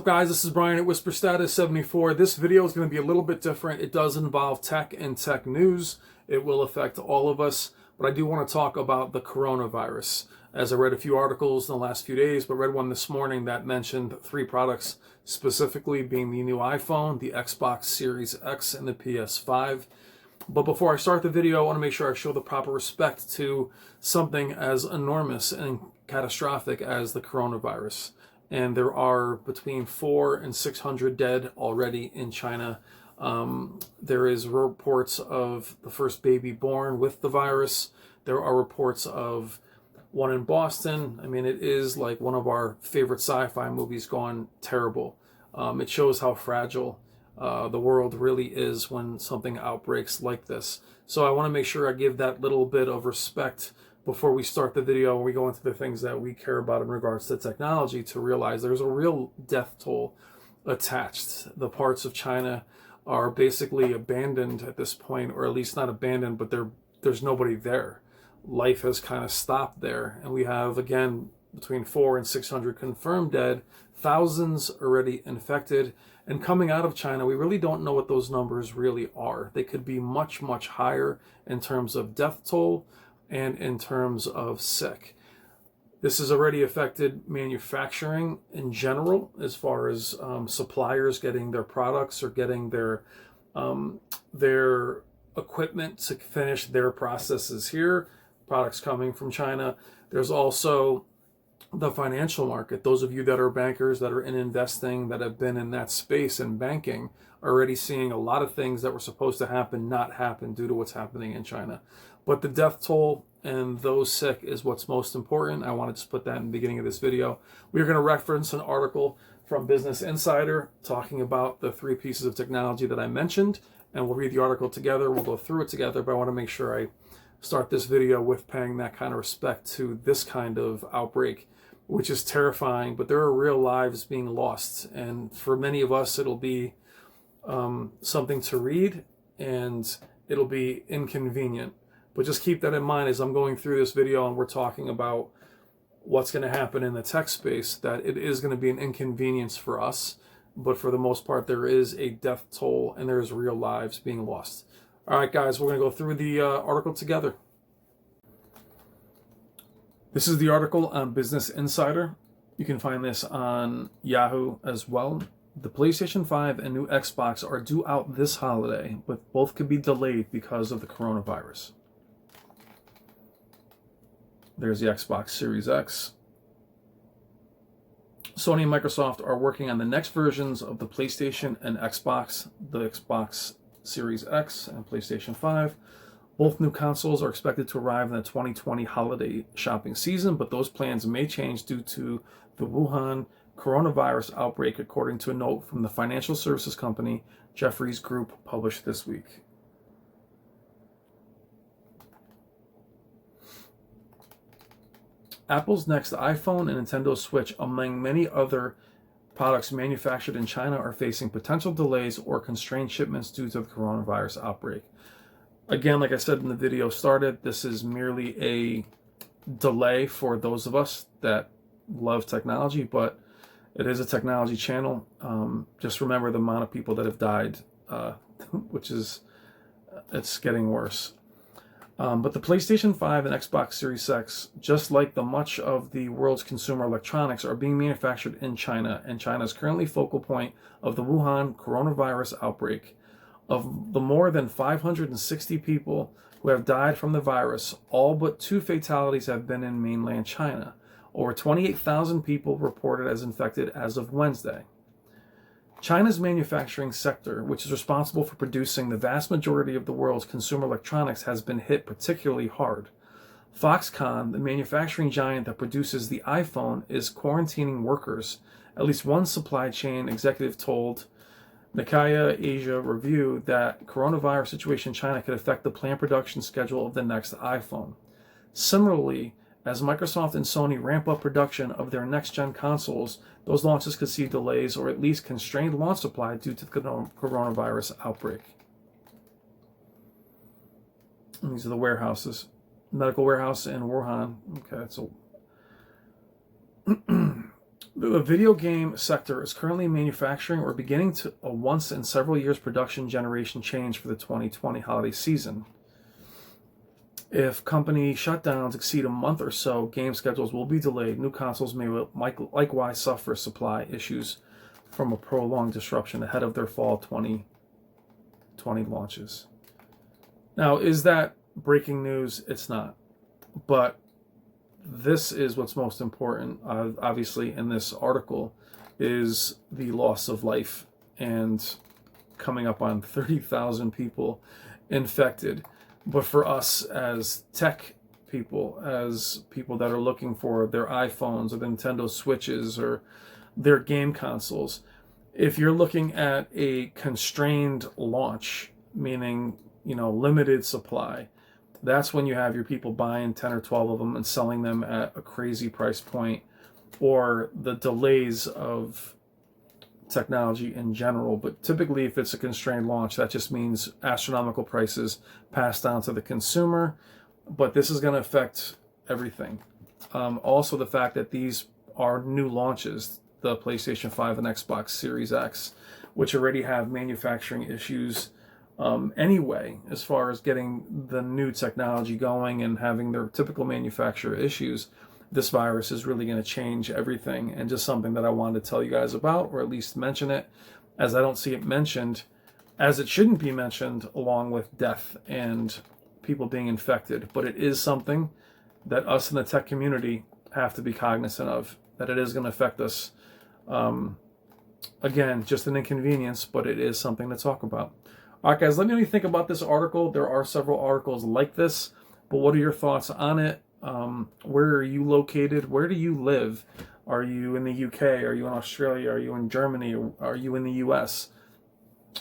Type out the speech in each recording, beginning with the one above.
guys? This is Brian at Whisper Status 74. This video is going to be a little bit different. It does involve tech and tech news. It will affect all of us, but I do want to talk about the coronavirus. As I read a few articles in the last few days, but read one this morning that mentioned 3 products specifically, being the new iPhone, the Xbox Series X, and the PS5. But before I start the video, I want to make sure I show the proper respect to something as enormous and catastrophic as the coronavirus. And there are between 400 and 600 dead already in China. There is reports of the first baby born with the virus. There are reports of one in Boston. I mean, it is like one of our favorite sci-fi movies gone terrible. It shows how fragile the world really is when something outbreaks like this. So I want to make sure I give that little bit of respect before we start the video and we go into the things that we care about in regards to technology, to realize there's a real death toll attached. The parts of China are basically abandoned at this point, or at least not abandoned, but there's nobody there. Life has kind of stopped there. And we have, again, between 400 and 600 confirmed dead, thousands already infected. And coming out of China, we really don't know what those numbers really are. They could be much, much higher in terms of death toll and in terms of sick. This has already affected manufacturing in general, as far as suppliers getting their products or getting their equipment to finish their processes here, products coming from China. There's also the financial market. Those of you that are bankers, that are in investing, that have been in that space in banking, are already seeing a lot of things that were supposed to happen not happen due to what's happening in China. But the death toll and those sick is what's most important. I wanted to put that in the beginning of this video. We're going to reference an article from Business Insider talking about the 3 pieces of technology that I mentioned, and we'll read the article together. We'll go through it together, but I want to make sure I start this video with paying that kind of respect to this kind of outbreak, which is terrifying, but there are real lives being lost. And for many of us, it'll be something to read, and it'll be inconvenient. But just keep that in mind as I'm going through this video and we're talking about what's going to happen in the tech space, that it is going to be an inconvenience for us. But for the most part, there is a death toll and there's real lives being lost. All right, guys, we're going to go through the article together. This is the article on Business Insider. You can find this on Yahoo as well. The PlayStation 5 and new Xbox are due out this holiday, but both could be delayed because of the coronavirus. There's the Xbox Series X. Sony and Microsoft are working on the next versions of the PlayStation and Xbox, the Xbox Series X and PlayStation 5. Both new consoles are expected to arrive in the 2020 holiday shopping season, but those plans may change due to the Wuhan coronavirus outbreak, according to a note from the financial services company Jefferies Group published this week. Apple's next iPhone and Nintendo Switch, among many other products manufactured in China, are facing potential delays or constrained shipments due to the coronavirus outbreak. Again, like I said in the video started, this is merely a delay for those of us that love technology, but it is a technology channel. Just remember the amount of people that have died, which is, it's getting worse. But the PlayStation 5 and Xbox Series X, just like the much of the world's consumer electronics, are being manufactured in China, and China is currently focal point of the Wuhan coronavirus outbreak. Of the more than 560 people who have died from the virus, all but 2 fatalities have been in mainland China. Over 28,000 people reported as infected as of Wednesday. China's manufacturing sector, which is responsible for producing the vast majority of the world's consumer electronics, has been hit particularly hard. Foxconn, the manufacturing giant that produces the iPhone, is quarantining workers. At least one supply chain executive told Nikkei Asia Review that coronavirus situation in China could affect the planned production schedule of the next iPhone. Similarly, as Microsoft and Sony ramp up production of their next-gen consoles, those launches could see delays or at least constrained launch supply due to the coronavirus outbreak. And these are the warehouses. Medical warehouse in Wuhan. Okay, so The video game sector is currently manufacturing or beginning to a once in several years production generation change for the 2020 holiday season. If company shutdowns exceed a month or so, game schedules will be delayed. New consoles may likewise suffer supply issues from a prolonged disruption ahead of their fall 2020 launches. Now, is that breaking news? It's not. But this is what's most important, obviously, in this article, is the loss of life and coming up on 30,000 people infected. But for us as tech people, as people that are looking for their iPhones or the Nintendo Switches or their game consoles, if you're looking at a constrained launch, meaning, limited supply, that's when you have your people buying 10 or 12 of them and selling them at a crazy price point, or the delays of technology in general. But typically, if it's a constrained launch, that just means astronomical prices passed down to the consumer. But this is going to affect everything. Also, the fact that these are new launches, the PlayStation 5 and Xbox Series X, which already have manufacturing issues anyway, as far as getting the new technology going and having their typical manufacturer issues, this virus is really going to change everything. And just something that I wanted to tell you guys about, or at least mention it, as I don't see it mentioned, as it shouldn't be mentioned, along with death and people being infected. But it is something that us in the tech community have to be cognizant of, that it is going to affect us. Again, just an inconvenience, but it is something to talk about. All right, guys, let me know what you think about this article. There are several articles like this, but what are your thoughts on it? Where are you located? Where do you live? Are you in the UK? Are you in Australia? Are you in Germany? Are you in the US?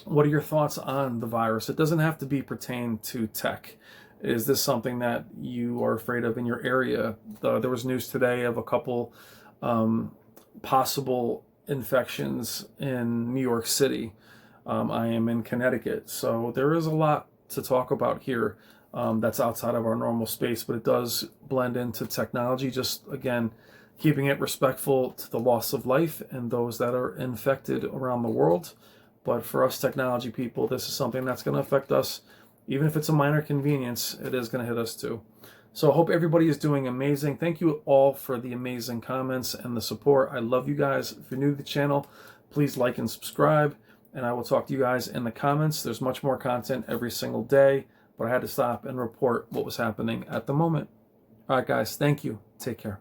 What are your thoughts on the virus? It doesn't have to be pertained to tech. Is this something that you are afraid of in your area? There was news today of a couple possible infections in New York City. I am in Connecticut, so there is a lot to talk about here that's outside of our normal space, but it does blend into technology. Just, again, keeping it respectful to the loss of life and those that are infected around the world. But for us technology people, this is something that's going to affect us. Even if it's a minor convenience, it is going to hit us too. So I hope everybody is doing amazing. Thank you all for the amazing comments and the support. I love you guys. If you're new to the channel, please like and subscribe. And I will talk to you guys in the comments. There's much more content every single day, but I had to stop and report what was happening at the moment. All right, guys, thank you. Take care.